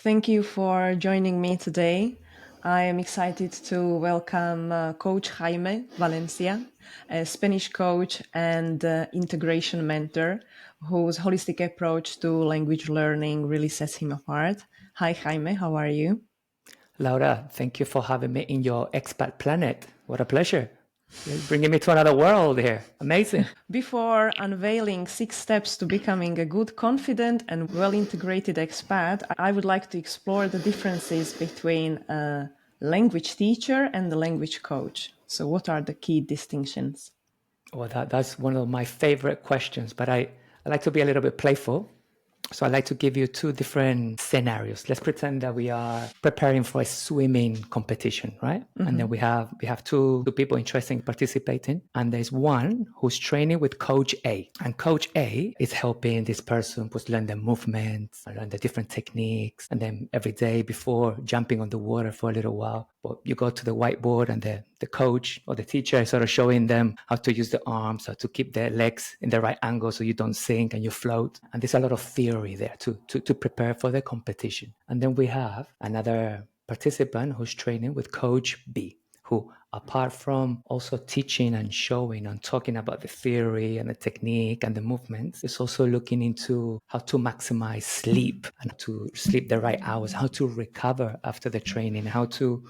Thank you for joining me today. I am excited to welcome Coach Jaime Valencia, a Spanish coach and integration mentor whose holistic approach to language learning really sets him apart. Hi, Jaime, how are you? Laura, thank you for having me in your expat planet. What a pleasure. You're bringing me to another world here. Amazing. Before unveiling 6 steps to becoming a good, confident, and well integrated expat, I would like to explore the differences between a language teacher and a language coach. So, what are the key distinctions? Well, that's one of my favorite questions, but I like to be a little bit playful. So I'd like to give you two different scenarios. Let's pretend that we are preparing for a swimming competition, right? Mm-hmm. And then we have two people interested in participating. And there's one who's training with Coach A. And Coach A is helping this person learn the movements, learn the different techniques. And then every day before jumping on the water for a little while, but you go to the whiteboard and the coach or the teacher is sort of showing them how to use the arms, how to keep their legs in the right angle so you don't sink and you float. And there's a lot of theory there to prepare for the competition. And then we have another participant who's training with Coach B, who, apart from also teaching and showing and talking about the theory and the technique and the movements, is also looking into how to maximize sleep and to sleep the right hours, how to recover after the training, how to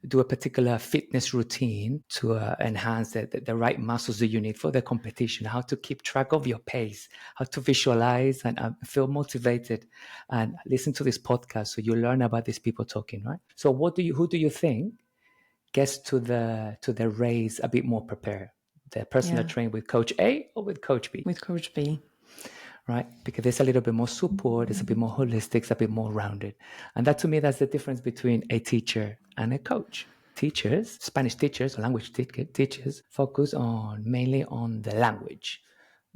do a particular fitness routine to enhance the right muscles that you need for the competition, how to keep track of your pace, how to visualize and feel motivated and listen to this podcast so you learn about these people talking, right? So who do you think gets to the race a bit more prepared? The person that trained with Coach A or with Coach B? With Coach B. Right? Because there's a little bit more support, it's a bit more holistic, it's a bit more rounded. And that to me, that's the difference between a teacher and a coach. Teachers, Spanish teachers, or language teachers, focus mainly on the language,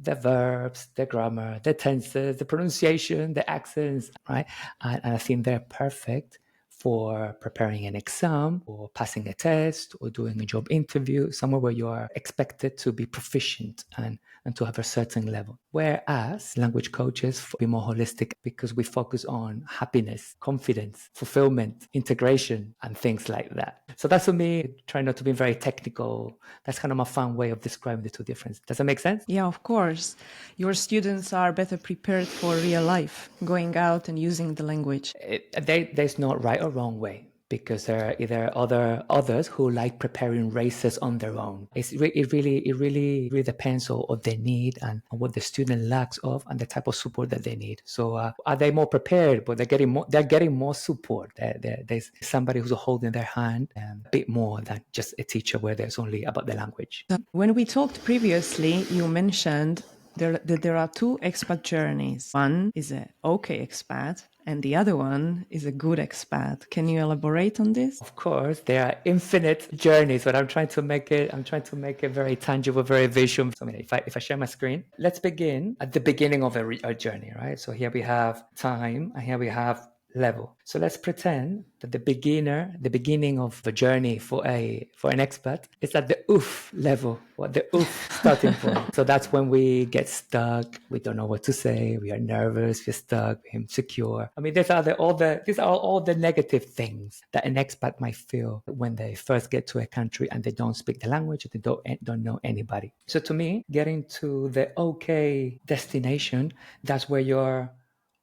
the verbs, the grammar, the tenses, the pronunciation, the accents, right? And I think they're perfect for preparing an exam or passing a test or doing a job interview, somewhere where you are expected to be proficient and to have a certain level. Whereas language coaches be more holistic because we focus on happiness, confidence, fulfillment, integration, and things like that. So that's for me, try not to be very technical. That's kind of my fun way of describing the two differences. Does that make sense? Yeah, of course. Your students are better prepared for real life, going out and using the language. There's not right or wrong way, because there are either others who like preparing races on their own. It really depends on their need and on what the student lacks of and the type of support that they need. So are they more prepared? But they're getting more support. There's somebody who's holding their hand a bit more than just a teacher where there's only about the language. When we talked previously, you mentioned that there are two expat journeys. One is a okay expat, and the other one is a good expat. Can you elaborate on this? Of course, there are infinite journeys, but I'm trying to make it very tangible, very visual. So if I share my screen, let's begin at the beginning of a journey, right? So here we have time, and here we have level. So let's pretend that the beginning of the journey for an expat is at the oof level, what the oof starting point. So that's when we get stuck. We don't know what to say. We are nervous. We're stuck. We're insecure. I mean, these are all the negative things that an expat might feel when they first get to a country and they don't speak the language. They don't know anybody. So to me, getting to the okay destination, that's where you're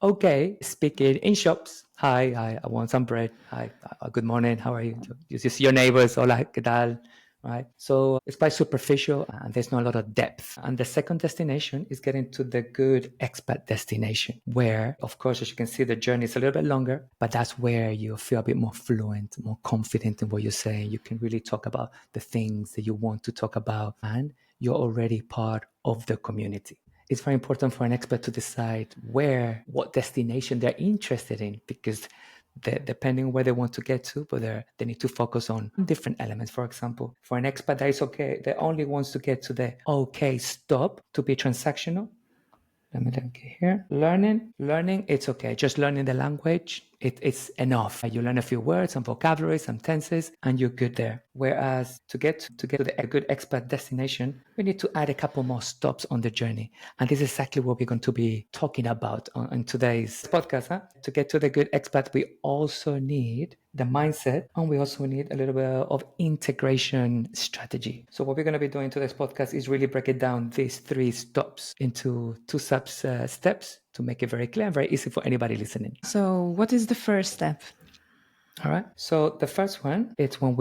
okay, speaking in shops. Hi, I want some bread. Hi, good morning. How are you? You see your neighbors. Hola, ¿qué tal? Right. So it's quite superficial and there's not a lot of depth. And the second destination is getting to the good expat destination, where, of course, as you can see, the journey is a little bit longer, but that's where you feel a bit more fluent, more confident in what you're saying. You can really talk about the things that you want to talk about, and you're already part of the community. It's very important for an expat to decide what destination they're interested in, because depending on where they want to get to, but they need to focus on different elements. For example, for an expat that is okay, they only wants to get to the okay stop to be transactional. Let me look here. Learning, it's okay. Just learning the language, it's enough. You learn a few words, some vocabulary, some tenses, and you're good there. Whereas to get to a good expat destination, we need to add a couple more stops on the journey. And this is exactly what we're going to be talking about on today's podcast. Huh? To get to the good expat, we also need the mindset, and we also need a little bit of integration strategy. So what we're going to be doing today's podcast is really break it down these 3 stops into 2 steps to make it very clear and very easy for anybody listening. So what is the first step? All right. So the first one, it's when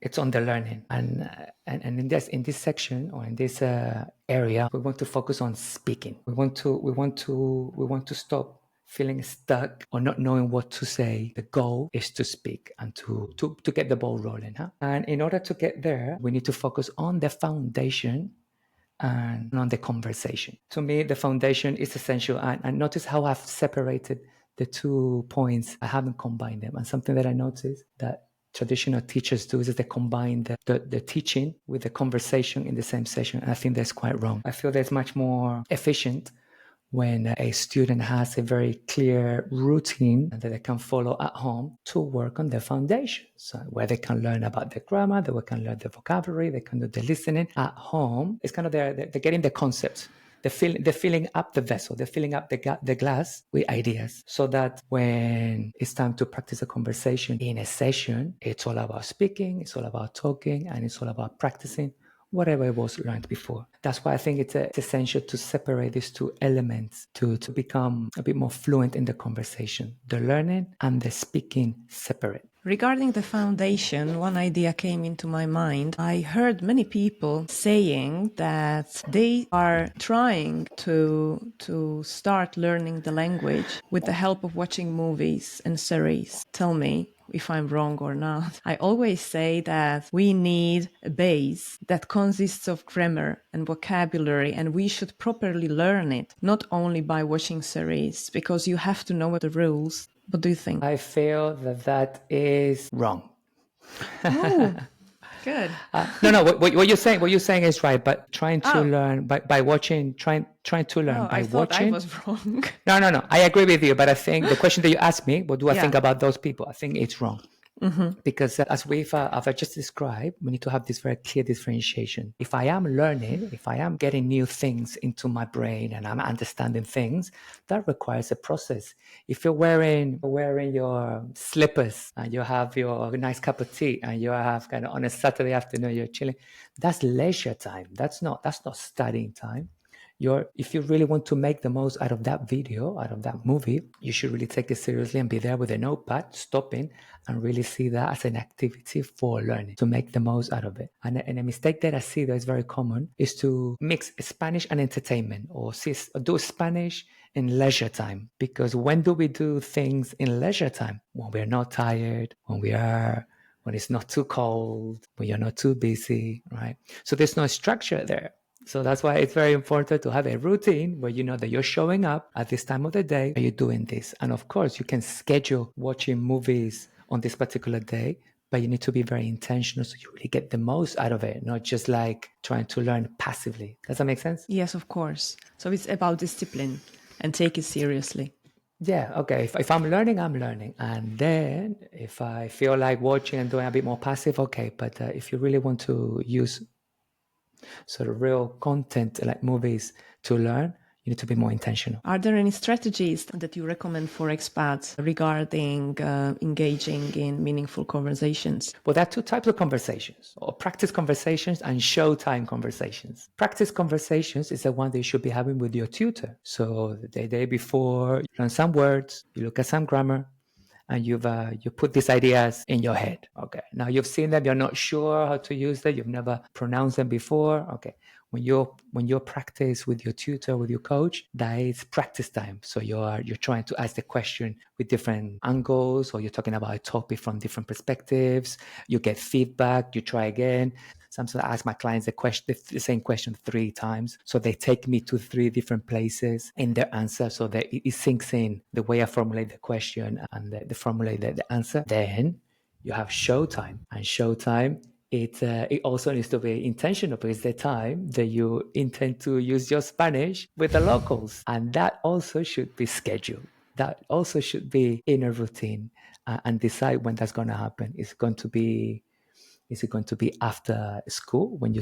it's on the learning, and in this section or in this area, we want to focus on speaking. We want to stop feeling stuck or not knowing what to say. The goal is to speak and to get the ball rolling. Huh? And in order to get there, we need to focus on the foundation and on the conversation. To me, the foundation is essential. And notice how I've separated the 2 points. I haven't combined them. And something that I noticed that traditional teachers do is they combine the teaching with the conversation in the same session. And I think that's quite wrong. I feel that's much more efficient when a student has a very clear routine that they can follow at home to work on their foundations, where they can learn about the grammar, they can learn the vocabulary, they can do the listening at home. It's kind of they're getting the concepts. They're filling up the vessel, they're filling up the glass with ideas, so that when it's time to practice a conversation in a session, it's all about speaking, it's all about talking, and it's all about practicing whatever it was learned before. That's why I think it's essential to separate these 2 elements to become a bit more fluent in the conversation. The learning and the speaking separate. Regarding the foundation, one idea came into my mind. I heard many people saying that they are trying to start learning the language with the help of watching movies and series. Tell me if I'm wrong or not. I always say that we need a base that consists of grammar and vocabulary, and we should properly learn it, not only by watching series, because you have to know the rules. What do you think? I feel that is wrong. Oh, good. No. What you're saying is right. But trying to learn by watching, trying to learn by I thought watching. I was wrong. No. I agree with you. But I think the question that you asked me, what do I think about those people? I think it's wrong. Because as I've just described, we need to have this very clear differentiation. If I am learning, if I am getting new things into my brain and I'm understanding things, that requires a process. If you're wearing your slippers and you have your nice cup of tea and you have kind of on a Saturday afternoon, you're chilling, that's leisure time. That's not studying time. If you really want to make the most out of that video, out of that movie, you should really take it seriously and be there with a notepad, stopping and really see that as an activity for learning, to make the most out of it. And a mistake that I see that is very common is to mix Spanish and entertainment, or do Spanish in leisure time. Because when do we do things in leisure time? When we're not tired, when it's not too cold, when you're not too busy, right? So there's no structure there. So that's why it's very important to have a routine where you know that you're showing up at this time of the day, you're doing this. And of course, you can schedule watching movies on this particular day, but you need to be very intentional so you really get the most out of it, not just like trying to learn passively. Does that make sense? Yes, of course. So it's about discipline and take it seriously. Yeah, okay. If I'm learning, I'm learning. And then if I feel like watching and doing a bit more passive, okay. But if you really want to use sort of real content like movies to learn, you need to be more intentional. Are there any strategies that you recommend for expats regarding engaging in meaningful conversations? Well, there are 2 types of conversations, or practice conversations and showtime conversations. Practice conversations is the one that you should be having with your tutor. So the day before, you learn some words, you look at some grammar, and you put these ideas in your head. Okay, now you've seen them, you're not sure how to use them, you've never pronounced them before. Okay, when you practice with your tutor, with your coach, that is practice time. So you're trying to ask the question with different angles, or you're talking about a topic from different perspectives. You get feedback, you try again. Sometimes I ask my clients the same question 3 times. So they take me to 3 different places in their answer, so that it sinks in the way I formulate the question and the formulate the answer. Then you have showtime. And showtime, it also needs to be intentional, because the time that you intend to use your Spanish with the locals. And that also should be scheduled. That also should be in a routine, and decide when that's going to happen. Is it going to be after school when you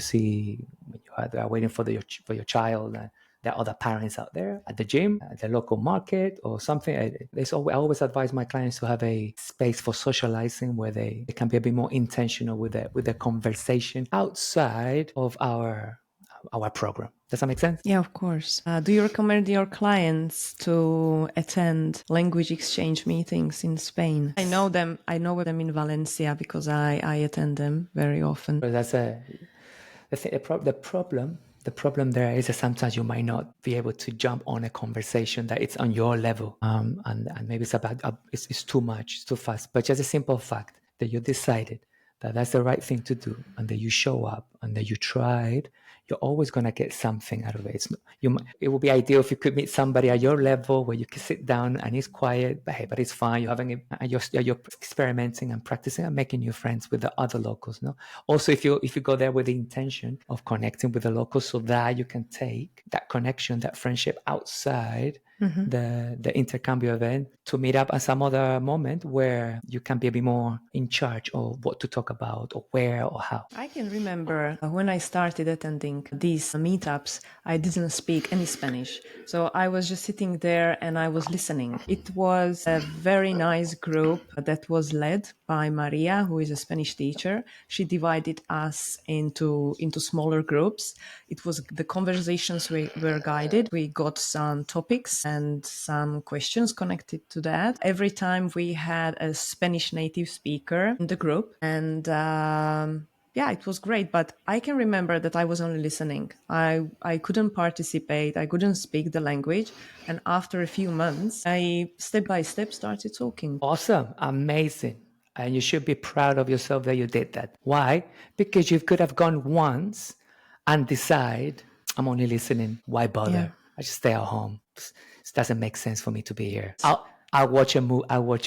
are waiting for your child? There are other parents out there at the gym, at the local market, or something. I always advise my clients to have a space for socializing where they can be a bit more intentional with the conversation outside of our program. Does that make sense? Yeah, of course. Do you recommend your clients to attend language exchange meetings in Spain? I know them. I know them in Valencia because I attend them very often. But the problem there is that sometimes you might not be able to jump on a conversation that it's on your level, and maybe it's too much, it's too fast. But just a simple fact that you decided that that's the right thing to do, and that you show up, and that you tried, you're always going to get something out of it. It would be ideal if you could meet somebody at your level where you can sit down and it's quiet, but it's fine. You're experimenting and practicing and making new friends with the other locals. No, also if you go there with the intention of connecting with the locals, so that you can take that connection, that friendship outside the intercambio event, to meet up at some other moment where you can be a bit more in charge of what to talk about, or where, or how. I can remember when I started attending these meetups, I didn't speak any Spanish. So I was just sitting there and I was listening. It was a very nice group that was led by Maria, who is a Spanish teacher. She divided us into smaller groups. It was the conversations were guided. We got some topics and some questions connected to that. Every time we had a Spanish native speaker in the group, and yeah, it was great. But I can remember that I was only listening. I couldn't participate. I couldn't speak the language. And after a few months, I step by step started talking. Awesome, amazing. And you should be proud of yourself that you did that. Why? Because you could have gone once and decide, I'm only listening. Why bother? Yeah. I just stay at home. It doesn't make sense for me to be here. I'll watch a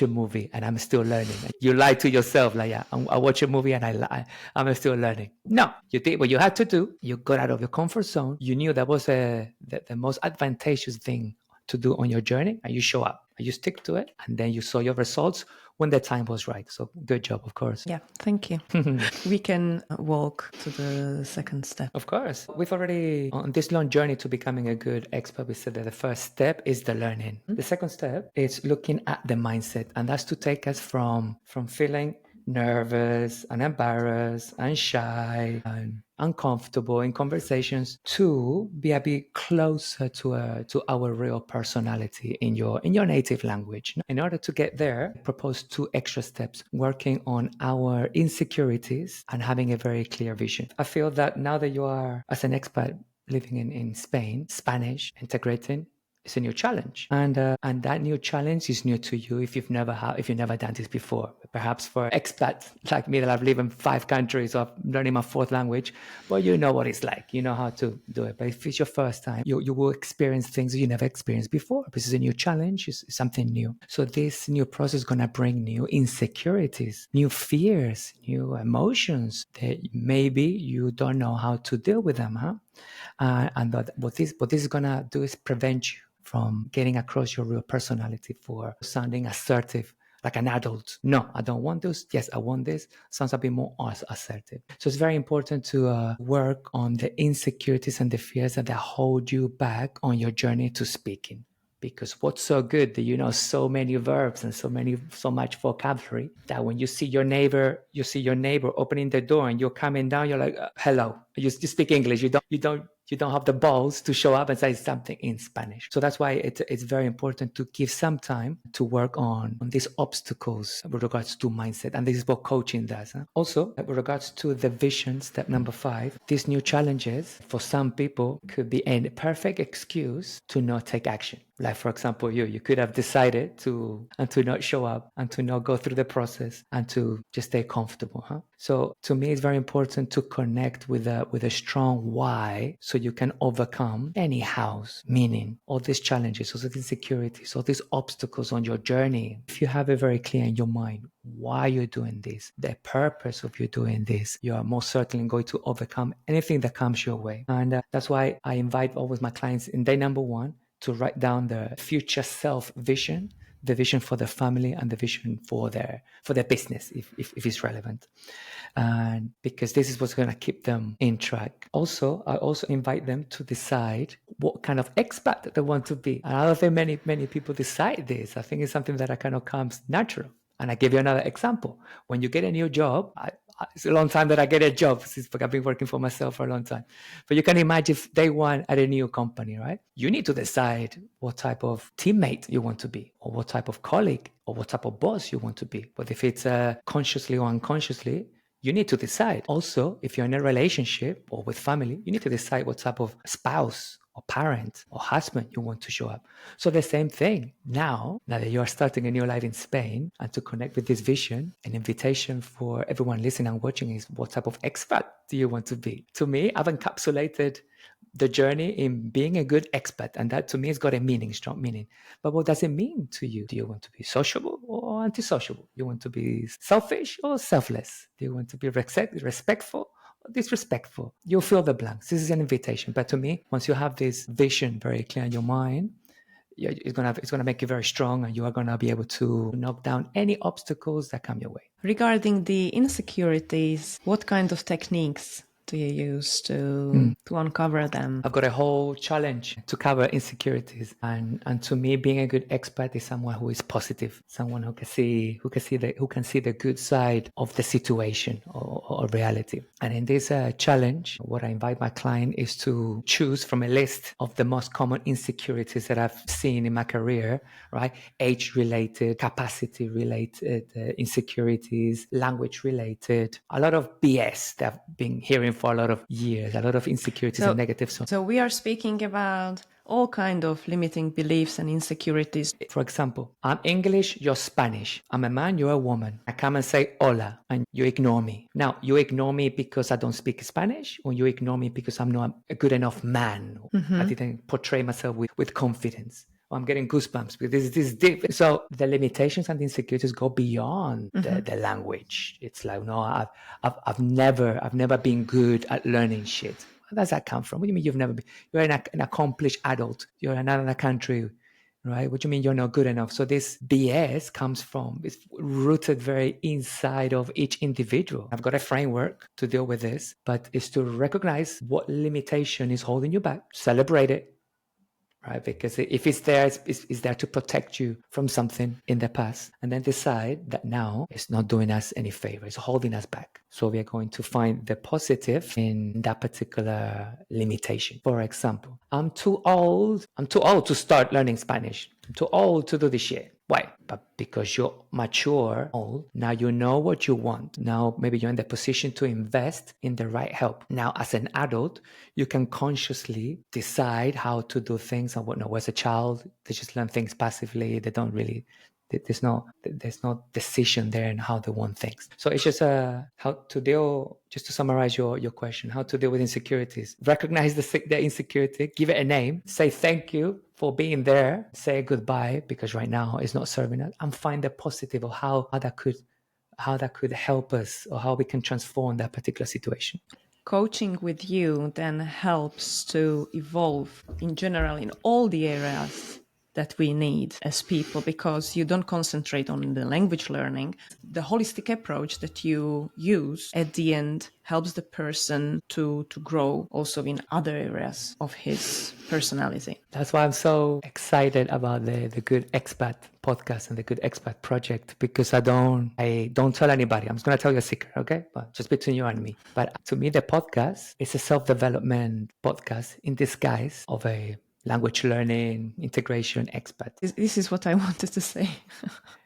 movie and I'm still learning. You lie to yourself, like, yeah, I'll watch a movie and I'm still learning. No, you did what you had to do. You got out of your comfort zone. You knew that was the most advantageous thing to do on your journey, and you show up and you stick to it, and then you saw your results when the time was right. So good job, of course. Yeah, thank you. We can walk to the second step. Of course. We've already, on this long journey to becoming a good expert, we said that the first step is the learning. The second step is looking at the mindset, and that's to take us from feeling nervous and embarrassed and shy and uncomfortable in conversations to be a bit closer to our real personality in your native language. In order to get there, I propose 2 extra steps: working on our insecurities and having a very clear vision. I feel that now that you are, as an expat living in Spain, Spanish, integrating, it's a new challenge, and that new challenge is new to you if you've never done this before. Perhaps for expats like me that I've lived in 5 countries, or I'm learning my 4th language, but you know what it's like. You know how to do it. But if it's your first time, you will experience things you never experienced before. This is a new challenge. It's something new. So this new process is gonna bring new insecurities, new fears, new emotions that maybe you don't know how to deal with them, huh? And what this is gonna do is prevent you from getting across your real personality, for sounding assertive like an adult. No, I don't want this. Yes, I want this. Sounds a bit more assertive. So it's very important to work on the insecurities and the fears that hold you back on your journey to speaking. Because what's so good that you know so many verbs and so much vocabulary, that when you see your neighbor opening the door and you're coming down, you're like, hello. You speak English. You don't have the balls to show up and say something in Spanish. So that's why it's very important to give some time to work on these obstacles with regards to mindset. And this is what coaching does. Huh? Also, with regards to the vision, step number 5, these new challenges for some people could be a perfect excuse to not take action. Like, for example, you could have decided to not show up and to not go through the process and to just stay comfortable. Huh? So to me, it's very important to connect with a strong why, so you can overcome any house, meaning all these challenges, all these insecurities, all these obstacles on your journey. If you have it very clear in your mind why you're doing this, the purpose of you doing this, you are most certainly going to overcome anything that comes your way. And that's why I invite always my clients in day number 1 to write down the future self vision, the vision for their family, and the vision for their business, if it's relevant. And because this is what's going to keep them in track. Also, I also invite them to decide what kind of expat that they want to be. And I don't think many people decide this. I think it's something that kind of comes natural. And I give you another example. When you get a new job, it's a long time that I get a job since I've been working for myself for a long time. But you can imagine if day one at a new company, right? You need to decide what type of teammate you want to be, or what type of colleague, or what type of boss you want to be. But if it's consciously or unconsciously, you need to decide. Also, if you're in a relationship or with family, you need to decide what type of spouse or parent or husband you want to show up. So the same thing now that you are starting a new life in Spain, and to connect with this vision, an invitation for everyone listening and watching is, what type of expat do you want to be? To me, I've encapsulated the journey in being a good expat, and that to me has got a meaning, strong meaning. But what does it mean to you? Do you want to be sociable or antisociable? You want to be selfish or selfless? Do you want to be respectful or disrespectful? You'll fill the blanks. This is an invitation. But to me, once you have this vision very clear in your mind, it's gonna make you very strong, and you are gonna be able to knock down any obstacles that come your way. Regarding the insecurities, what kind of techniques do you use to uncover them? I've got a whole challenge to cover insecurities, and to me, being a good expert is someone who is positive, someone who can see the good side of the situation or reality. And in this challenge, what I invite my client is to choose from a list of the most common insecurities that I've seen in my career, right? Age-related, capacity-related insecurities, language-related, a lot of BS that I've been hearing for a lot of years, a lot of insecurities and negative. So we are speaking about all kind of limiting beliefs and insecurities. For example, I'm English, you're Spanish. I'm a man, you're a woman. I come and say hola, and you ignore me. Now, you ignore me because I don't speak Spanish, or you ignore me because I'm not a good enough man. I didn't portray myself with confidence. I'm getting goosebumps because this is deep. So the limitations and the insecurities go beyond the language. It's like, no, I've never been good at learning shit. Where does that come from? What do you mean you've never been? You're an accomplished adult. You're in another country, right? What do you mean you're not good enough? So this BS comes from, it's rooted very inside of each individual. I've got a framework to deal with this, but it's to recognize what limitation is holding you back, celebrate it, right? Because if it's there, it's there to protect you from something in the past, and then decide that now it's not doing us any favor, it's holding us back. So we are going to find the positive in that particular limitation. For example, I'm too old to start learning Spanish. I'm too old to do this shit. Why? But because you're mature, old, now you know what you want. Now maybe you're in the position to invest in the right help. Now as an adult, you can consciously decide how to do things and whatnot. As a child, they just learn things passively. They don't really, there's no decision there in how they want things. So it's just how to deal, just to summarize your question, how to deal with insecurities. Recognize the insecurity, give it a name, say thank you for being there, say goodbye because right now it's not serving us, and find the positive of how that could help us, or how we can transform that particular situation. Coaching with you then helps to evolve in general in all the areas that we need as people, because you don't concentrate on the language learning. The holistic approach that you use at the end helps the person to grow also in other areas of his personality. That's why I'm so excited about the Good Expat podcast and the Good Expat project, because I don't tell anybody. I'm just going to tell you a secret, okay? But just between you and me. But to me, the podcast is a self-development podcast in disguise of a language learning, integration, expat. This is what I wanted to say.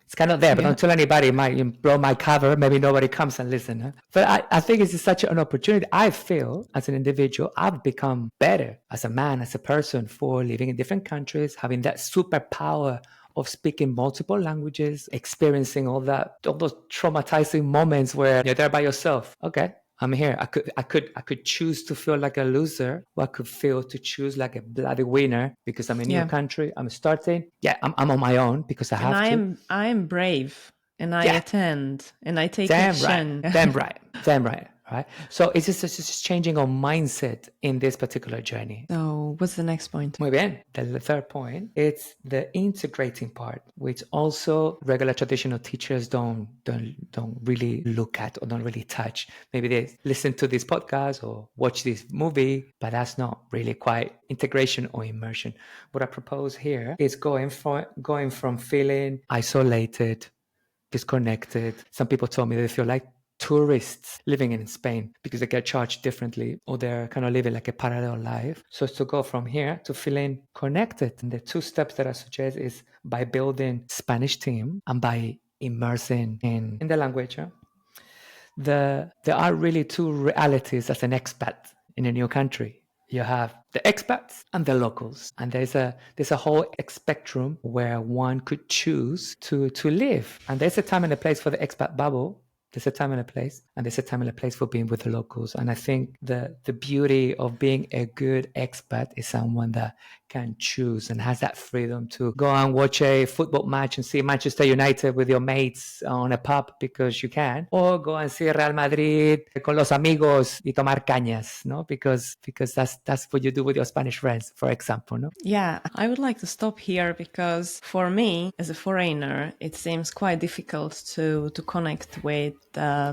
It's kind of there, but don't tell anybody. It might blow my cover. Maybe nobody comes and listen. Huh? But I think it's such an opportunity. I feel as an individual, I've become better as a man, as a person, for living in different countries, having that superpower of speaking multiple languages, experiencing all those traumatizing moments where you're there by yourself. Okay, I'm here. I could choose to feel like a loser, or I could feel to choose like a bloody winner because I'm in a new country. I'm starting. Yeah, I'm on my own because I have to. I am brave, and I attend, and I take action. Damn right. right? So it's just changing our mindset in this particular journey. So what's the next point? Muy bien. The third point, it's the integrating part, which also regular traditional teachers don't really look at or don't really touch. Maybe they listen to this podcast or watch this movie, but that's not really quite integration or immersion. What I propose here is going from feeling isolated, disconnected. Some people told me they feel like tourists living in Spain because they get charged differently or they're kind of living like a parallel life. So it's to go from here to feeling connected. And the two steps that I suggest is by building Spanish team and by immersing in the language. There are really two realities as an expat in a new country. You have the expats and the locals, and there's a whole spectrum where one could choose to live. And there's a time and a place for the expat bubble. There's a time and a place, and there's a time and a place for being with the locals. And I think the beauty of being a good expat is someone that can choose and has that freedom to go and watch a football match and see Manchester United with your mates on a pub because you can, or go and see Real Madrid con los amigos y tomar cañas, no? Because that's what you do with your Spanish friends, for example, no? Yeah, I would like to stop here because for me, as a foreigner, it seems quite difficult to connect with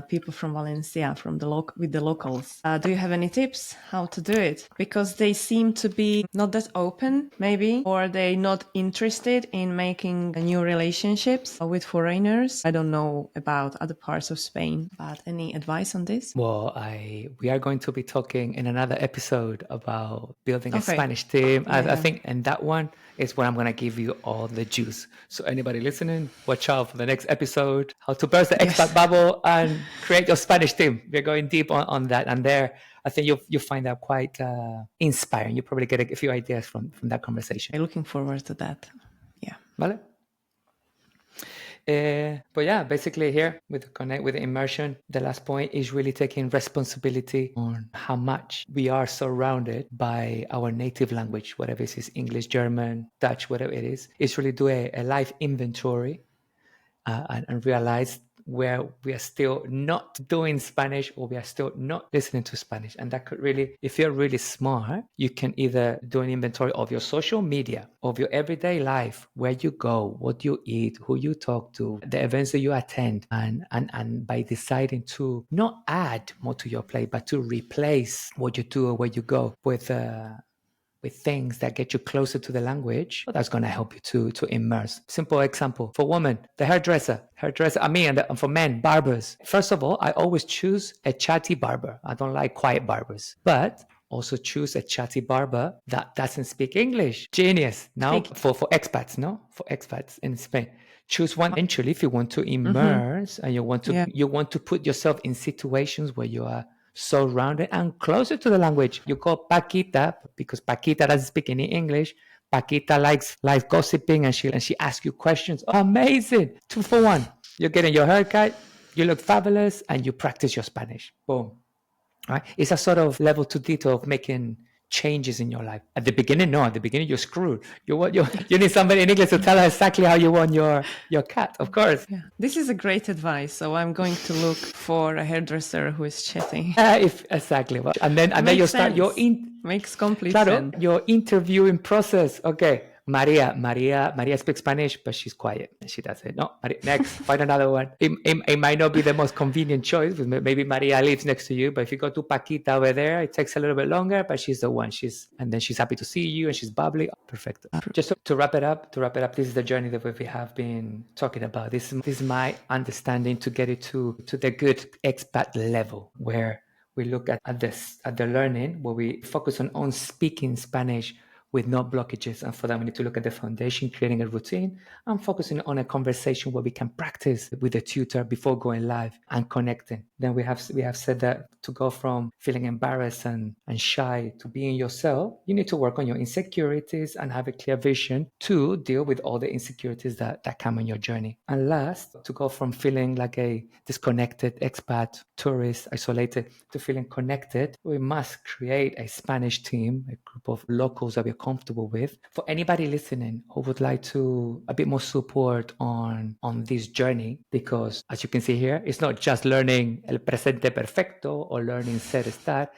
people from Valencia, with the locals. Do you have any tips how to do it? Because they seem to be not that open, maybe, or they're not interested in making new relationships with foreigners. I don't know about other parts of Spain, but any advice on this? Well, we are going to be talking in another episode about building a Spanish team. I think, and that one is where I'm going to give you all the juice. So anybody listening, watch out for the next episode, how to burst the expat bubble and create your Spanish team. We're going deep on that. And there, I think you'll find that quite inspiring. You probably get a few ideas from that conversation. I'm looking forward to that. Yeah. Vale? But yeah, basically here with connect with the immersion, the last point is really taking responsibility on how much we are surrounded by our native language, whatever it is, English, German, Dutch, whatever it is. It's really do a life inventory and realize where we are still not doing Spanish or we are still not listening to Spanish. And that could really, if you're really smart, you can either do an inventory of your social media, of your everyday life, where you go, what you eat, who you talk to, the events that you attend. And by deciding to not add more to your plate, but to replace what you do or where you go with things that get you closer to the language, that's going to help you to immerse. Simple example for women, the hairdresser, and for men, barbers. First of all, I always choose a chatty barber. I don't like quiet barbers, but also choose a chatty barber that doesn't speak English. Genius. Now for expats, no? For expats in Spain. Choose one eventually if you want to immerse and you want to put yourself in situations where you are surrounded and closer to the language. You call Paquita because Paquita doesn't speak any English. Paquita likes life gossiping and she asks you questions. Oh, amazing. 2 for 1. You're getting your haircut, you look fabulous, and you practice your Spanish. Boom. Right? It's a sort of level 2 detail of making changes in your life. At the beginning, you're screwed. You need somebody in English to tell her exactly how you want your cut, of course. Yeah. This is a great advice. So I'm going to look for a hairdresser who is chatting. Exactly. And then you start your makes complete sense. Your interviewing process. Okay. Maria speaks Spanish, but she's quiet. She does it. No, Maria, next, find another one. It might not be the most convenient choice. Maybe Maria lives next to you, but if you go to Paquita over there, it takes a little bit longer, but she's the one. And then she's happy to see you and she's bubbly. Perfect. Just to wrap it up, this is the journey that we have been talking about. This is my understanding to get it to the good expat level where we look at the learning, where we focus on speaking Spanish with no blockages. And for that, we need to look at the foundation, creating a routine and focusing on a conversation where we can practice with the tutor before going live and connecting. Then we have said that to go from feeling embarrassed and shy to being yourself, you need to work on your insecurities and have a clear vision to deal with all the insecurities that come on your journey. And last, to go from feeling like a disconnected expat, tourist, isolated, to feeling connected, we must create a Spanish team, a group of locals that we're comfortable with. For anybody listening who would like to a bit more support on this journey, because as you can see here, it's not just learning el presente perfecto or learning ser estar.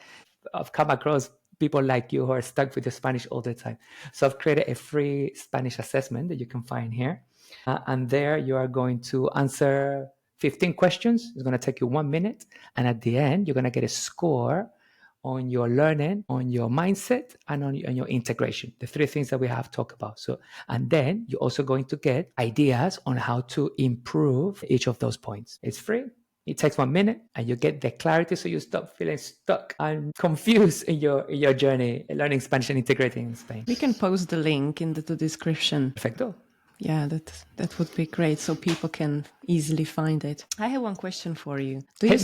I've come across people like you who are stuck with your Spanish all the time. So I've created a free Spanish assessment that you can find here. And there you are going to answer 15 questions. It's going to take you 1 minute. And at the end, you're going to get a score on your learning, on your mindset, and on your integration, the three things that we have talked about. So, and then you're also going to get ideas on how to improve each of those points. It's free. It takes 1 minute and you get the clarity so you stop feeling stuck and confused in your journey learning Spanish and integrating in Spain. We can post the link in the description. Perfecto. Yeah, that would be great, so people can easily find it. I have one question for you. Do you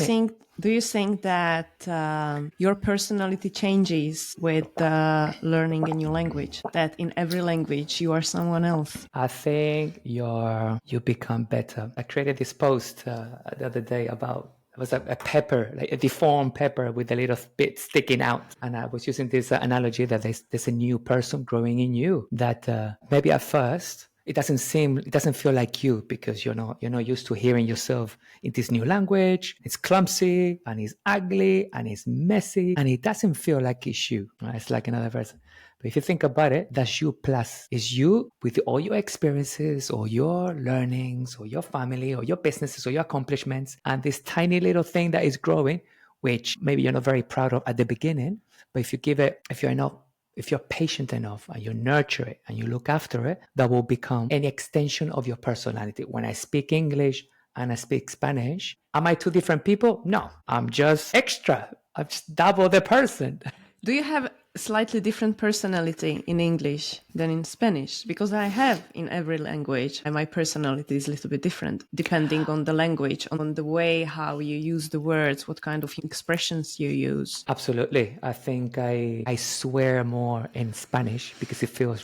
think that your personality changes with learning a new language? That in every language you are someone else? I think you become better. I created this post the other day about it was a pepper, like a deformed pepper with a little bit sticking out. And I was using this analogy that there's a new person growing in you that maybe at first it doesn't feel like you because you're not used to hearing yourself in this new language. It's clumsy and it's ugly and it's messy and it doesn't feel like it's you. Right? It's like another person. But if you think about it, that's you plus. It's you with all your experiences or your learnings or your family or your businesses or your accomplishments and this tiny little thing that is growing, which maybe you're not very proud of at the beginning, but if you're patient enough and you nurture it and you look after it, that will become an extension of your personality. When I speak English and I speak Spanish, am I two different people? No, I'm just extra. I'm just double the person. Do you have slightly different personality in English than in Spanish? Because I have in every language, and my personality is a little bit different depending on the language, on the way how you use the words, what kind of expressions you use. Absolutely. I think I swear more in Spanish because it feels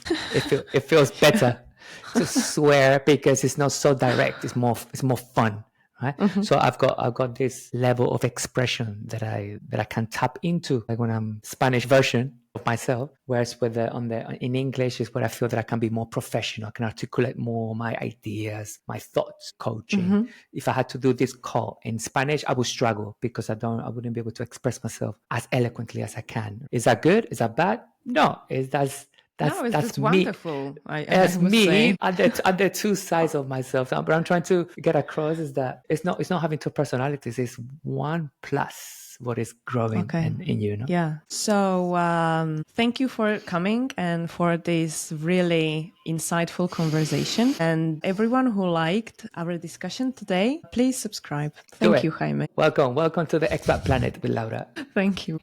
better to swear because it's not so direct. It's more fun. Right? Mm-hmm. So I've got this level of expression that I can tap into, like when I'm Spanish version of myself, whereas in English is where I feel that I can be more professional. I can articulate more my ideas, my thoughts, coaching. Mm-hmm. If I had to do this call in Spanish, I would struggle because I wouldn't be able to express myself as eloquently as I can. Is that good? Is that bad? No, that's me. Wonderful. That's me at the two sides of myself. But I'm trying to get across is that it's not having two personalities. It's one plus what is growing in you. No? Yeah. So thank you for coming and for this really insightful conversation. And everyone who liked our discussion today, please subscribe. Thank you, Jaime. Welcome to the Expat Planet with Laura. Thank you.